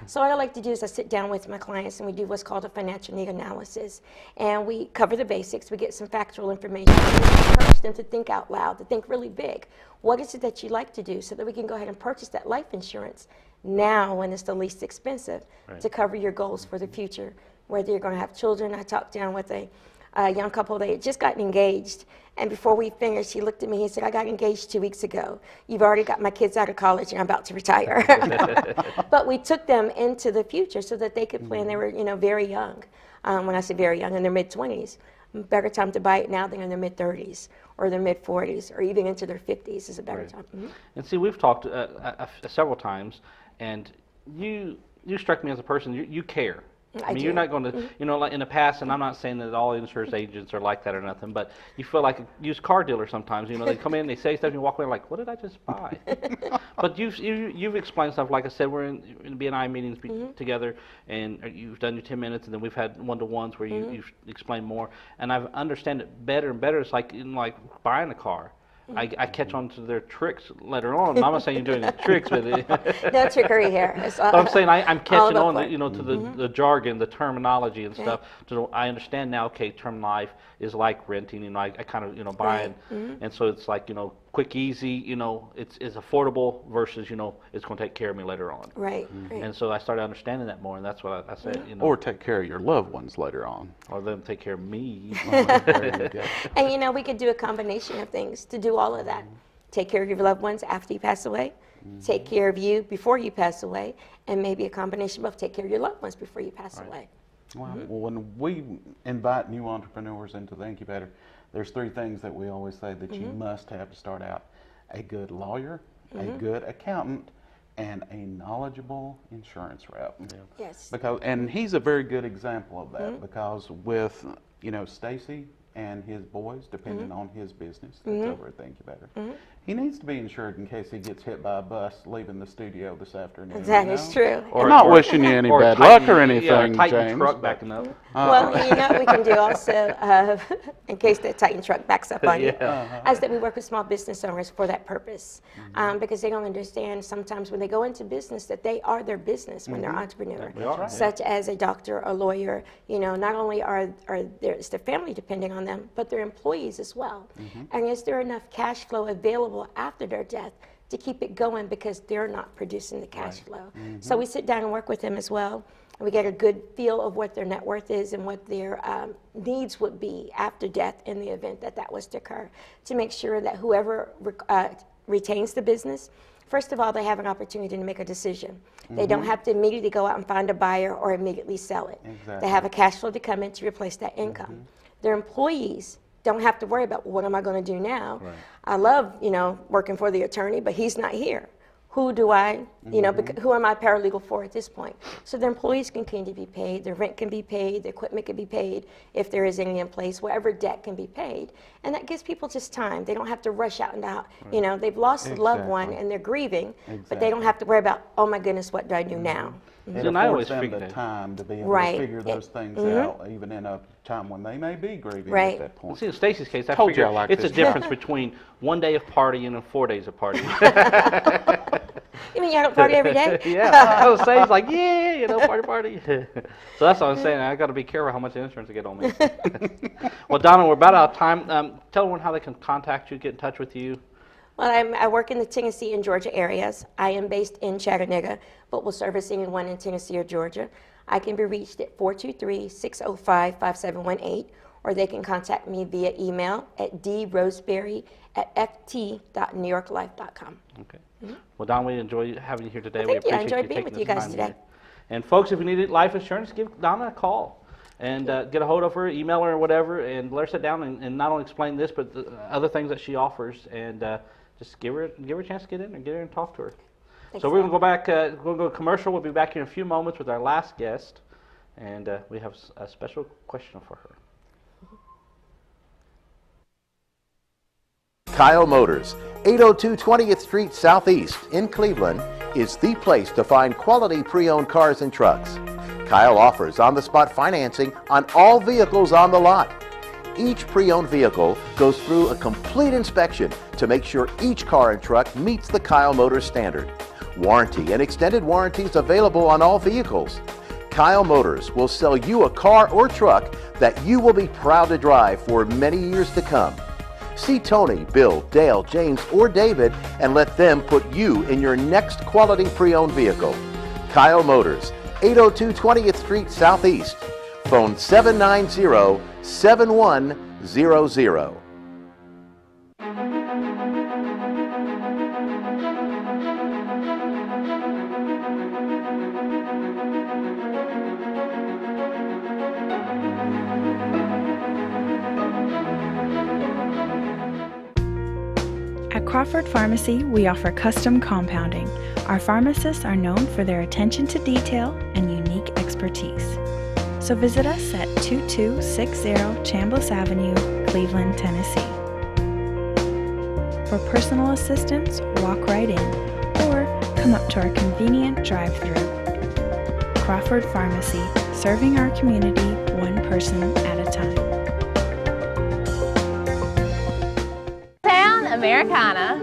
So what I like to do is I sit down with my clients and we do what's called a financial need analysis. And we cover the basics, we get some factual information, and we encourage them to think out loud, to think really big. What is it that you like to do so that we can go ahead and purchase that life insurance now when it's the least expensive to cover your goals for the future, whether you're going to have children. I talked down with a young couple, they had just gotten engaged, and before we finished, he looked at me, he said, I got engaged 2 weeks ago. You've already got my kids out of college and I'm about to retire. But we took them into the future so that they could plan. They were, very young. When I say very young, in their mid-20s. Better time to buy it now than in their mid-30s or their mid-40s or even into their 50s is a better time. Mm-hmm. And see, we've talked several times, and you struck me as a person, you care. I mean, you're not going to, like in the past, and I'm not saying that all insurance agents are like that or nothing, but you feel like a used car dealer sometimes. They come in, they say stuff, and you walk away like, what did I just buy? But you've explained stuff. Like I said, we're in BNI meetings together, and you've done your 10 minutes, and then we've had one-to-ones where you've explained more, and I understand it better and better. It's like buying a car. I catch on to their tricks later on. I'm not saying you're doing the tricks with it. No trickery here. But I'm saying I'm catching on, to the jargon, the terminology and stuff. So I understand now. Okay, term life is like renting. I kind of buying, and so it's like quick, easy. It's affordable versus it's going to take care of me later on. Right. And so I started understanding that more, and that's what I said. Or take care of your loved ones later on. Or them take care of me. And we could do a combination of things to do all of that. Take care of your loved ones after you pass away. Take care of you before you pass away, and maybe a combination of take care of your loved ones before you pass away. Well, when we invite new entrepreneurs into the incubator, there's 3 things that we always say that you must have to start out: a good lawyer, a good accountant, and a knowledgeable insurance rep. Yes. And he's a very good example of that, because with Stacy and his boys, depending on his business that's over at the incubator, he needs to be insured in case he gets hit by a bus leaving the studio this afternoon. That is true. Or not wishing you any bad luck or anything, Titan truck backing up. Well, what we can do also, in case the Titan truck backs up on you, is that we work with small business owners for that purpose, because they don't understand sometimes when they go into business that they are their business when they're entrepreneur, such as a doctor, a lawyer. Not only is their family depending on them, but their employees as well. And is there enough cash flow available after their death to keep it going, because they're not producing the cash flow? So we sit down and work with them as well. We get a good feel of what their net worth is and what their needs would be after death in the event that was to occur, to make sure that whoever retains the business, first of all, they have an opportunity to make a decision. They don't have to immediately go out and find a buyer or immediately sell it. They have a cash flow to come in to replace that income. Their employees don't have to worry about what am I going to do now. I love, working for the attorney, but he's not here. Who do I, who am I paralegal for at this point? So the employees can continue to be paid, their rent can be paid, the equipment can be paid, if there is any in place, whatever debt can be paid. And that gives people just time. They don't have to rush out and out. They've lost a loved one and they're grieving, but they don't have to worry about, oh my goodness, what do I do now? It affords them the time to be able to figure those things out, even in a time when they may be grieving at that point. See, in Stacy's case, I figure it's a difference between 1 day of partying and 4 days of partying. You mean you don't party every day? I was saying, it's like, party. So that's what I'm saying. I got to be careful how much insurance I get on me. Well, Donna, we're about out of time. Tell everyone how they can contact you, get in touch with you. Well, I work in the Tennessee and Georgia areas. I am based in Chattanooga, but will service anyone in Tennessee or Georgia. I can be reached at 423-605-5718, or they can contact me via email at droseberry@ft.newyorklife.com. Okay. Well, Don, we enjoy having you here today. Well, thank you. I enjoyed being with you guys today. And folks, if you need life insurance, give Donna a call and get a hold of her, email her or whatever, and let her sit down and not only explain this, but the other things that she offers, and just give her a chance to get in and get her and talk to her. Thanks. So we're going to go back, we're going to go to commercial. We'll be back in a few moments with our last guest, and we have a special question for her. Kyle Motors, 802 20th Street Southeast in Cleveland, is the place to find quality pre-owned cars and trucks. Kyle offers on-the-spot financing on all vehicles on the lot. Each pre-owned vehicle goes through a complete inspection to make sure each car and truck meets the Kyle Motors standard. Warranty and extended warranties available on all vehicles. Kyle Motors will sell you a car or truck that you will be proud to drive for many years to come. See Tony, Bill, Dale, James, or David and let them put you in your next quality pre-owned vehicle. Kyle Motors, 802 20th Street Southeast. Phone 790-7100. At Crawford Pharmacy, we offer custom compounding. Our pharmacists are known for their attention to detail and unique expertise. So visit us at 2260 Chambliss Avenue, Cleveland, Tennessee. For personal assistance, walk right in or come up to our convenient drive-thru. Crawford Pharmacy, serving our community one person at a time. Americana,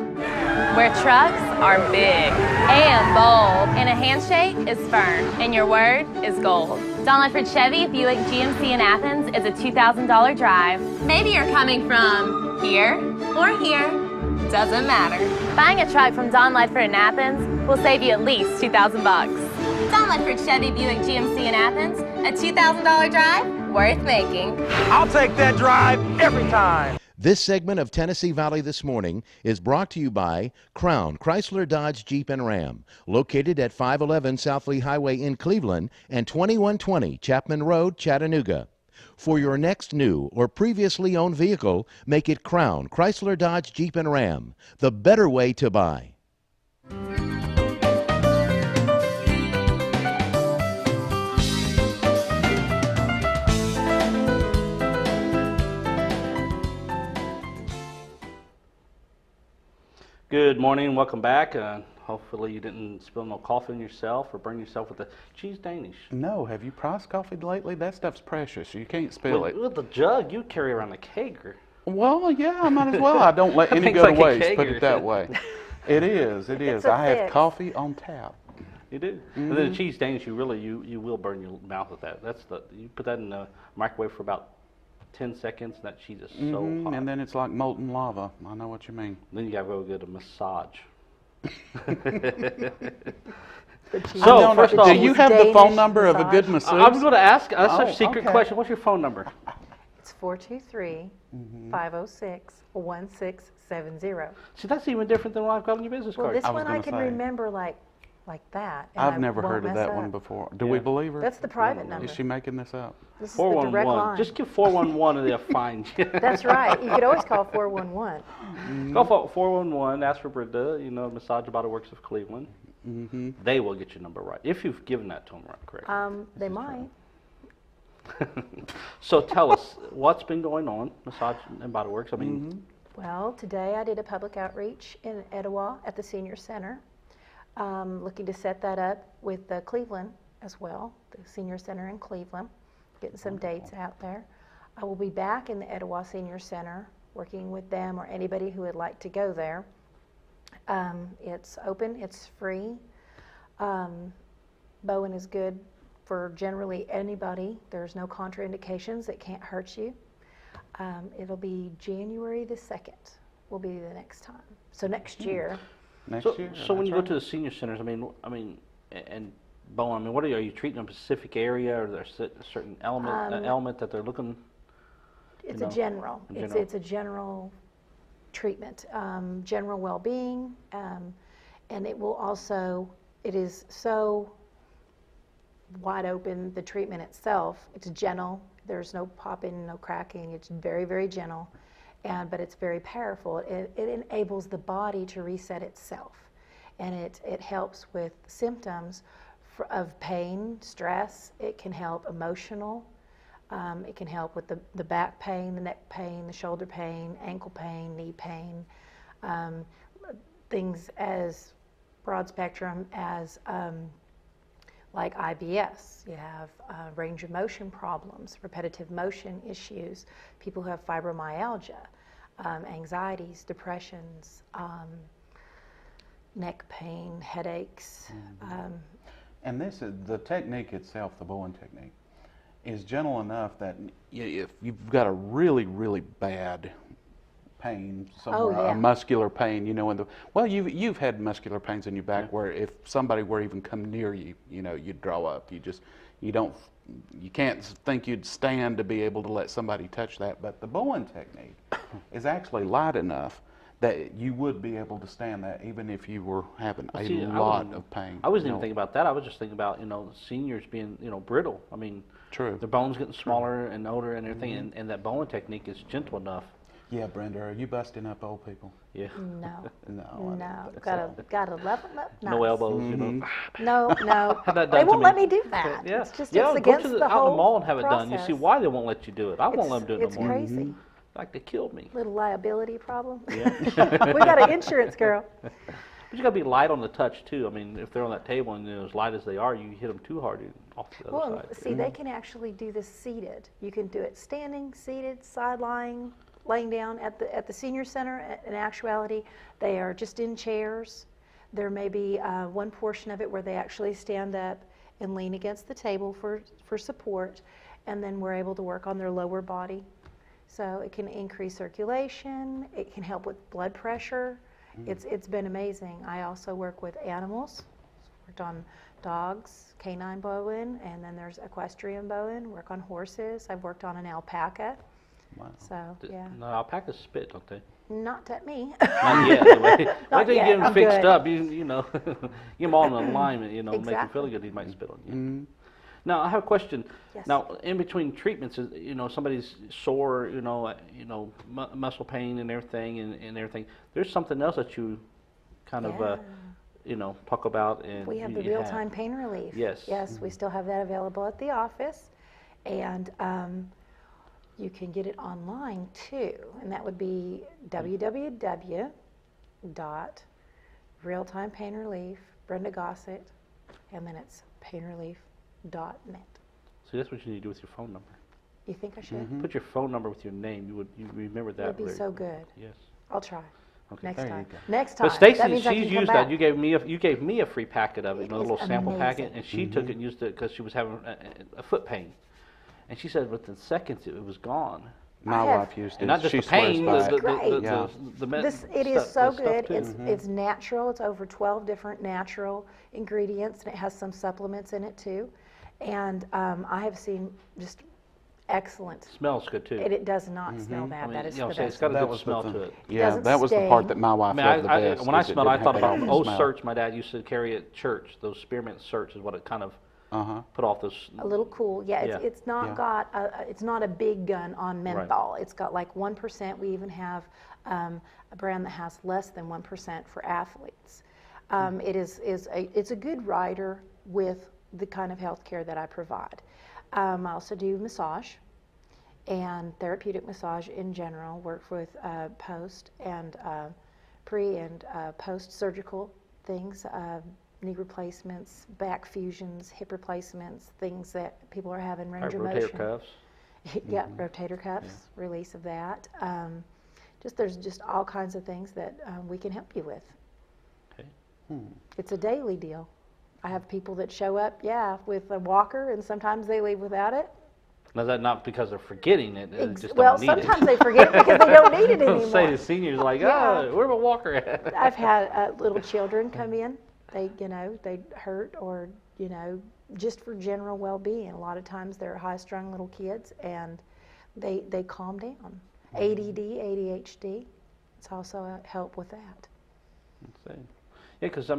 where trucks are big and bold, and a handshake is firm, and your word is gold. Don Ledford Chevy Buick GMC in Athens is a $2,000 drive. Maybe you're coming from here or here, doesn't matter. Buying a truck from Don Ledford in Athens will save you at least $2,000. Don Ledford Chevy Buick GMC in Athens, a $2,000 drive worth making. I'll take that drive every time. This segment of Tennessee Valley This Morning is brought to you by Crown Chrysler Dodge Jeep and Ram, located at 511 South Lee Highway in Cleveland and 2120 Chapman Road, Chattanooga. For your next new or previously owned vehicle, make it Crown Chrysler Dodge Jeep and Ram, the better way to buy. Good morning, welcome back. Hopefully you didn't spill no coffee on yourself or burn yourself with the cheese Danish. No, have you priced coffee lately? That stuff's precious. You can't spill it. With the jug, you carry around a kegger. Well, yeah, I might as well. I don't let any go to waste, put it that way. It is. I have coffee on tap. You do. Mm-hmm. And then the cheese Danish, you will burn your mouth with that. You put that in the microwave for about 10 seconds, and that cheese is so hot. And then it's like molten lava. I know what you mean. Then you gotta go get a massage. So, first off, do you have the phone number of a good masseuse? I'm going to ask us a secret question. What's your phone number? It's 423-506-1670. See, that's even different than what I've got on your business card. Well, this one I can remember like that. I've never heard of that one before. Do we believe her? That's the private number. Is she making this up? This is the direct line. Just give 411 and they'll find you. That's right. You could always call 411. Go for 411, ask for Brenda, Massage Body Works of Cleveland. Mm-hmm. They will get your number right, if you've given that to them right, correct? They might. So tell us, what's been going on, Massage and Body Works? Well, today I did a public outreach in Etowah at the Senior Center. Looking to set that up with Cleveland as well, the Senior Center in Cleveland, getting some dates out there. I will be back in the Etowah Senior Center working with them or anybody who would like to go there. It's open, it's free. Bowen is good for generally anybody. There's no contraindications, it can't hurt you. It'll be January the 2nd will be the next time. So next year. So when you go to the senior centers, and Bowen, what are you treating a specific area, or there's a certain element that they're looking? It's a general. It's a general treatment, general well-being, and it will also. It is so wide open. The treatment itself, it's gentle. There's no popping, no cracking. It's very, very gentle. But it's very powerful. It enables the body to reset itself, and it helps with symptoms of pain, stress. It can help emotional. It can help with the back pain, the neck pain, the shoulder pain, ankle pain, knee pain, things as broad spectrum as like IBS. You have range of motion problems, repetitive motion issues, people who have fibromyalgia, anxieties, depressions, neck pain, headaches. And this is the technique itself, the Bowen technique, is gentle enough that if you've got a really, really bad pain somewhere, a muscular pain, you've had muscular pains in your back where if somebody were even come near you, you'd draw up. You can't think you'd stand to be able to let somebody touch that. But the Bowen technique is actually light enough that you would be able to stand that even if you were having a lot of pain. I wasn't even thinking about that. I was just thinking about, seniors being, brittle. I mean, true. Their bones getting smaller and older and everything, and that Bowen technique is gentle enough. Yeah, Brenda, are you busting up old people? Yeah. No. No. Gotta level them up. Nice. No elbows, No. That They won't to let me do that. Yeah. It's just go against to the out in whole the mall and have it process. done. You see why they won't let you do it. I won't let them do it no more. It's crazy. Like they killed me. Little liability problem. Yeah. We got an insurance girl. But you got to be light on the touch too. I mean, if they're on that table and as light as they are, you hit them too hard off the other side. See, they can actually do this seated. You can do it standing, seated, side lying, laying down. At the senior center, in actuality, they are just in chairs. There may be one portion of it where they actually stand up and lean against the table for support, and then we're able to work on their lower body. So it can increase circulation. It can help with blood pressure. It's been amazing. I also work with animals. Worked on dogs, canine Bowen, and then there's equestrian Bowen. Work on horses. I've worked on an alpaca. Wow. So yeah. No, alpacas spit, don't they? Not at me. Not yet. Wait till you get them fixed good. up. You know, get them all in alignment. Make them Exactly. feel good. He might spit on you. Now I have a question. Yes. Now in between treatments, somebody's sore, muscle pain and everything, and everything. There's something else that you kind of, talk about. And We have the real-time pain relief. Yes. Yes, we still have that available at the office, and you can get it online too, and that would be www.realtimepainrelief, Brenda Gossett, and then it's painrelief.net. So that's what you need to do with your phone number. You think I should? Put your phone number with your name. You remember that. It would be so good. Yes. I'll try. Okay. Next There you time. go. Next time. But Stacy, That means I she's can come used back. that. You gave me a free packet of it, a little sample packet, and she took it and used it because she was having a foot pain, and she said within seconds it was gone. My wife used it. And not just she the pain, swears by it. It is so good. It's natural. It's over 12 different natural ingredients, and it has some supplements in it too. And I have seen just excellent. Smells good too. It does not smell bad. That is the best. It's got a That good was smell the to it. Yeah, doesn't that was the part that my wife loved the best. When I is it smelled, I didn't thought have that about smell. Search. My dad used to carry at church. Those spearmint Search is what it kind of put off those. A little cool. Yeah, it's not got it's not a big gun on menthol. It's got like 1%. We even have a brand that has less than 1% for athletes. It's a good rider with the kind of health care that I provide. I also do massage and therapeutic massage in general. Work with post and pre and post surgical things. Knee replacements, back fusions, hip replacements, things that people are having range of motion. Rotator cuffs. Yeah, rotator cuffs, release of that. There's just all kinds of things that we can help you with. Okay. It's a daily deal. I have people that show up, with a walker, and sometimes they leave without it. Now, is that not because they're forgetting it? They just Well, don't need sometimes it. they forget it because they don't need it anymore. Say the seniors like, where's my walker at? I've had little children come in. They hurt or, just for general well-being. A lot of times they're high-strung little kids, and they calm down. ADD, ADHD, it's also a help with that. Yeah, because,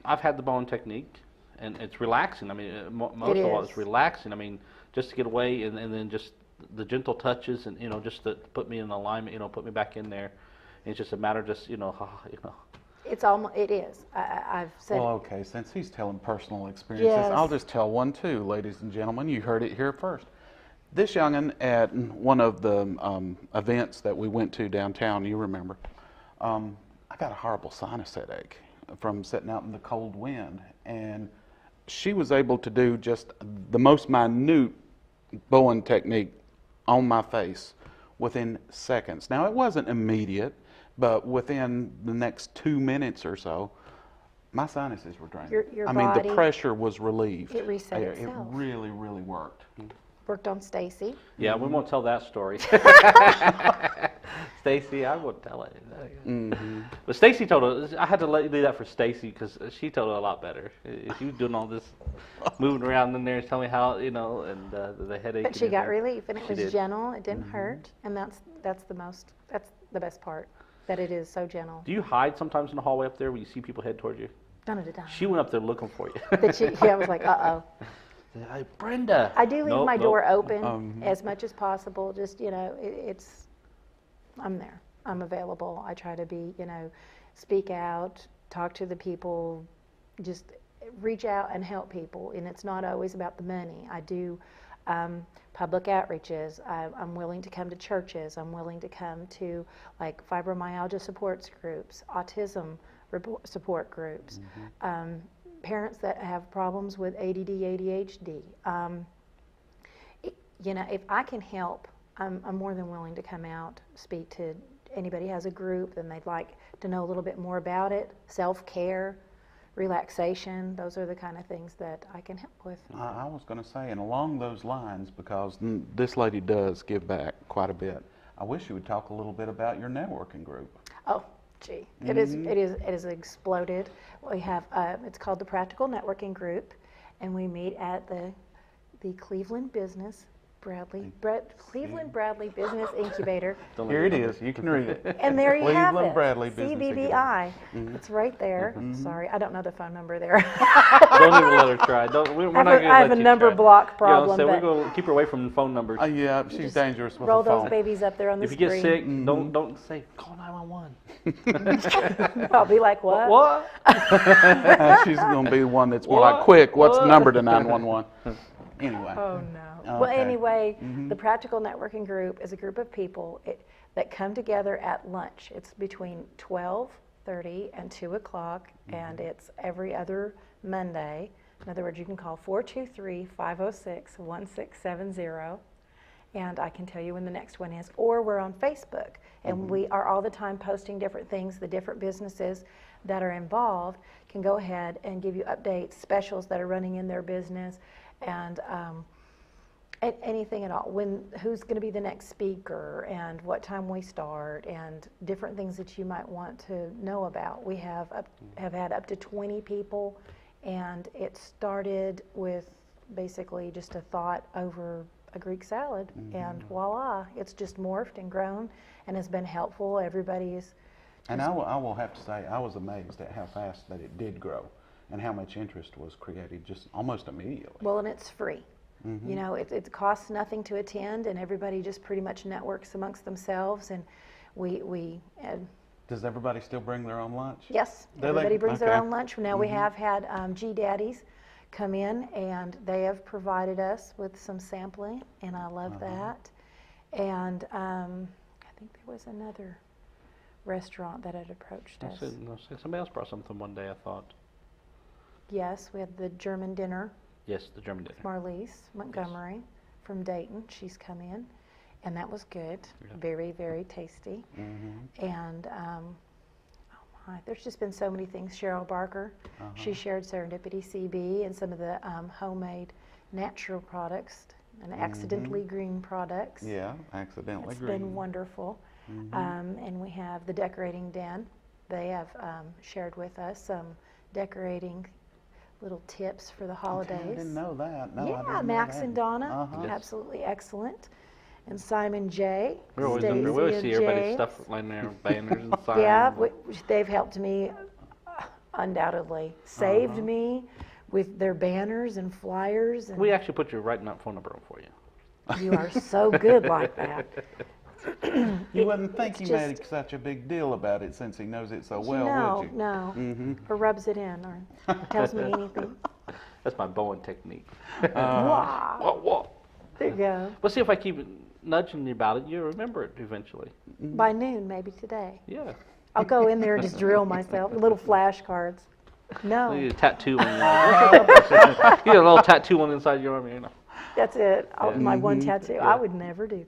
I've had the Bowen technique, and it's relaxing. Most of all, it's relaxing. Just to get away, and then just the gentle touches, and, just to put me in alignment, put me back in there. And it's just a matter of just, It is. I've said. Well, okay, since he's telling personal experiences, I'll just tell one too, ladies and gentlemen. You heard it here first. This young'un at one of the events that we went to downtown, you remember, I got a horrible sinus headache from sitting out in the cold wind, and she was able to do just the most minute Bowen technique on my face within seconds. Now, it wasn't immediate, but within the next 2 minutes or so, My sinuses were draining. Your I mean, body, the pressure was relieved. it reset It itself. really, really worked. Worked on Stacy. Yeah, we won't tell that story. Stacy, I won't tell it. Mm-hmm. But Stacy told us, I had to let you do that for Stacy because she told it a lot better. She was doing all this moving around in there and telling me how, and the headache. But she and got everything. relief, and it She was did. gentle. It didn't hurt, and that's the best part, that it is so gentle. Do you hide sometimes in the hallway up there when you see people head towards you? Done it a dime. She went up there looking for you. I was like, uh-oh. Hey, Brenda. I do leave my door open Um, as much as possible. Just, I'm there. I'm available. I try to be, speak out, talk to the people, just reach out and help people. And it's not always about the money. I do public outreaches. I'm willing to come to churches. I'm willing to come to like fibromyalgia support groups, autism support groups. Parents that have problems with ADD, ADHD. If I can help, I'm more than willing to come out, speak to anybody who has a group and they'd like to know a little bit more about it. Self-care, relaxation, those are the kind of things that I can help with. I was going to say, and along those lines, because this lady does give back quite a bit, I wish you would talk a little bit about your networking group. Oh, gee, it is exploded. We have it's called the Practical Networking Group, and we meet at the Cleveland Business Cleveland Bradley Business Incubator. Here it is. You can read it. And there you have Cleveland it. Bradley Business CBBI. It's right there. Sorry, I don't know the phone number there. Don't even let her try. We're not going to I have let a you number try. block problem. So we're but going to keep her away from phone numbers. Yeah, she's dangerous with roll the phone. those babies up there on the If you screen. get sick, don't say, call 911. I'll be like, what? What? She's going to be the one that's more like, quick, what's the number to 911? Anyway. Oh, no. Okay. Well, anyway, the Practical Networking Group is a group of people that come together at lunch. It's between 12:30 and 2 o'clock, and it's every other Monday. In other words, you can call 423-506-1670, and I can tell you when the next one is. Or we're on Facebook, and we are all the time posting different things. The different businesses that are involved can go ahead and give you updates, specials that are running in their business, and anything at all. Who's going to be the next speaker, and what time we start, and different things that you might want to know about. We have had up to 20 people, and it started with basically just a thought over a Greek salad, and voila, it's just morphed and grown and has been helpful. Everybody is. And I will have to say, I was amazed at how fast that it did grow and how much interest was created just almost immediately. Well, and it's free. It costs nothing to attend, and everybody just pretty much networks amongst themselves. And Does everybody still bring their own lunch? Yes, everybody brings their own lunch. Now we have had G-Daddies come in, and they have provided us with some sampling, and I love that. And I think there was another restaurant that had approached us. Somebody else brought something one day, I thought. Yes, we had the German dinner. Yes, the German dinner. Marlise Montgomery from Dayton, she's come in, and that was good. Very, very tasty. And there's just been so many things. Cheryl Barker, she shared Serendipity CB and some of the homemade natural products and accidentally green products. Yeah, accidentally green. It's been wonderful. And we have the Decorating Den. They have shared with us some decorating little tips for the holidays. Okay, I didn't know that. No, I yeah, didn't Max know that. and Donna, Yes. absolutely excellent. And Simon J. We're always Stacy we always and see everybody's James. stuff laying there, banners and signs. Yeah, they've helped me undoubtedly. Saved me with their banners and flyers. And We actually put your right phone number on for you. you are so good like that. You wouldn't think he made such a big deal about it since he knows it so well, would you? No, or rubs it in, or tells me anything. That's my Bowen technique. Wow. What? There you go. We'll see if I keep nudging you about it. You'll remember it eventually. By noon, maybe today. Yeah. I'll go in there and just drill myself, little flashcards. No. You get a tattoo on you get a little tattoo on the inside of your arm, That's it. Yeah. My one tattoo. I would never do that.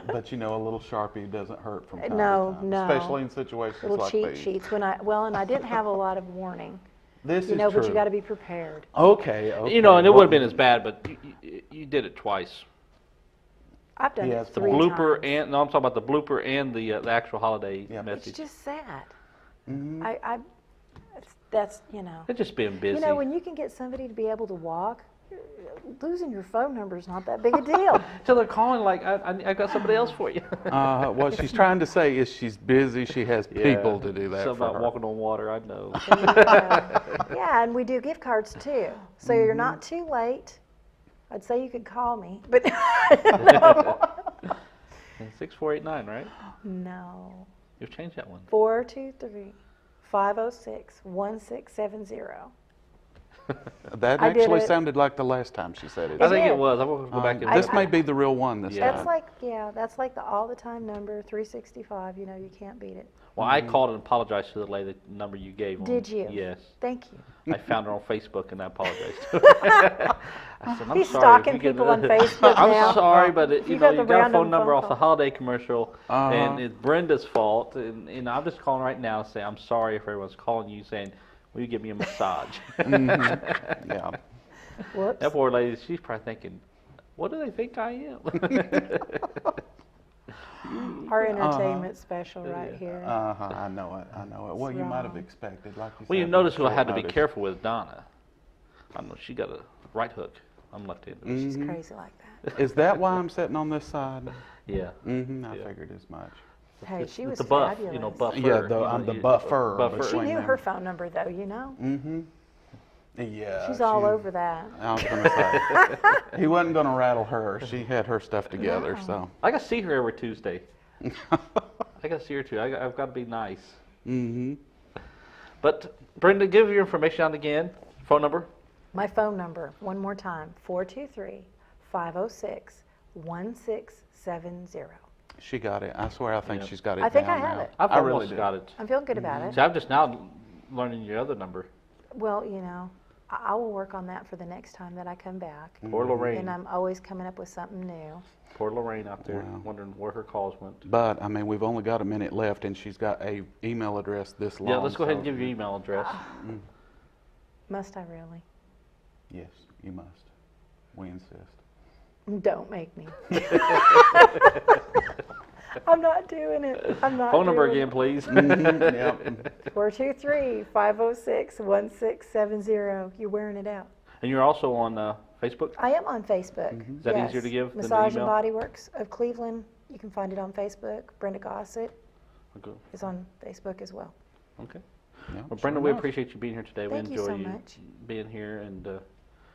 But you know, a little Sharpie doesn't hurt from time No, to time, no. especially in situations Little like cheat these. sheets. And I didn't have a lot of warning. This is But true. you got to be prepared. Okay. You know, and it would have been as bad, but you did it twice. I've done Yes, it the 3 Blooper times. and no, I'm talking about the blooper and the actual holiday message. It's just sad. Mhm. That's, you know. It's just being busy. You know, when you can get somebody to be able to walk, losing your phone number is not that big a deal. So they're calling like, I got somebody else for you. What she's trying to say is she's busy. She has people to do that Something for about her. walking on water, I know. Yeah, and we do gift cards too. So you're not too late. I'd say you could call me, but no. 6489, right? No. You've changed that one. 423-506-1670. That I did actually it. sounded like the last time she said it. I think did. it was. I'm going to go back and This look. may be the real one this Yeah. time. That's like the all the time number, 365. You know, you can't beat it. Well, I called and apologized to the lady, the number you gave. Did you? Yes. Thank you. I found her on Facebook and I apologized to her. I said, I'm He's sorry. stalking if you people get on Facebook I'm now. sorry, but You you got know, the you got a random phone number phone off the call. holiday commercial, and it's Brenda's fault. And I'm just calling right now to say I'm sorry if everyone's calling you saying, will you give me a massage? Yeah. Whoops. That poor lady, she's probably thinking, what do they think I am? Our entertainment special right here. I know it. Well, you might have wrong. expected, like you said. Well, you notice who I short had to be notice. careful with, Donna. I know she got a right hook. I'm left-handed. She's crazy like that. Is that why I'm sitting on this side? Yeah. I figured as much. Hey, she was the buff, fabulous. you know, buffer. Yeah, you know, I'm the buffer. She between knew them. her phone number though, you know. Yeah. She's all over that. I was going to say. He wasn't going to rattle her. She had her stuff together, so. I got to see her every Tuesday. I got to see her too. I've got to be nice. But Brenda, give your information out again. Phone number. My phone number, one more time, 423-506-1670. She got it. I swear I think she's got it I think down I have now. it. I've I really almost do. got it. I'm feeling good about it. See, I'm just now learning your other number. Well, you know, I will work on that for the next time that I come back. Poor Lorraine. And I'm always coming up with something new. Poor Lorraine out there Wow. wondering where her calls went. But, I mean, we've only got a minute left, and she's got a email address this long. Yeah, let's go ahead and so- give your email address. Must I really? Yes, you must. We insist. Don't make me. I'm not doing it. I'm not Phone number doing again, please. Yep. 423-506-1670. You're wearing it out. And you're also on Facebook? I am on Facebook. Is that easier to give than the Massage and email? Body Works of Cleveland. You can find it on Facebook. Brenda Gossett Okay. is on Facebook as well. Okay. Yep, Well, sure Brenda, we enough. appreciate you being here today. Thank we you enjoy so much. being here and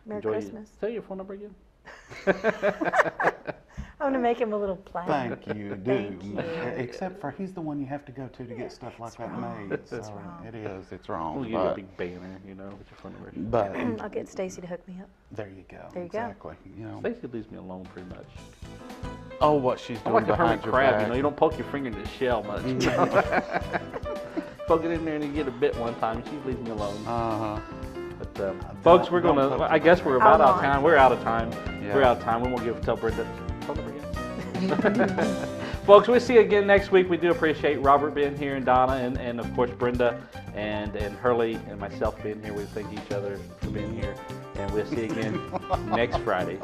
Merry enjoy Christmas. Say your phone number again. I'm going to make him a little plaque. Thank you, do. Thank you. Except for he's the one you have to go to get stuff like that made. It's So wrong. it is. It's wrong. We'll give you a but, big banner, you know, with your phone number. but I'll get Stacy to hook me up. there you go. There you go. Exactly. You know. Stacey leaves me alone pretty much. Oh, what she's I'm doing like a hermit behind your crab, back. you know, you don't poke your finger in the shell much. Poke it in there and you get a bit one time, she leaves me alone. Uh-huh. But folks, we're don't gonna. poke I guess we're about How out of long? time. We're out of time. Yeah. We're out of time. We won't tell Brenda. Phone number again. Folks, we'll see you again next week. We do appreciate Robert being here and Donna and of course Brenda and Hurley and myself being here. We thank each other for being here, and we'll see you again next Friday.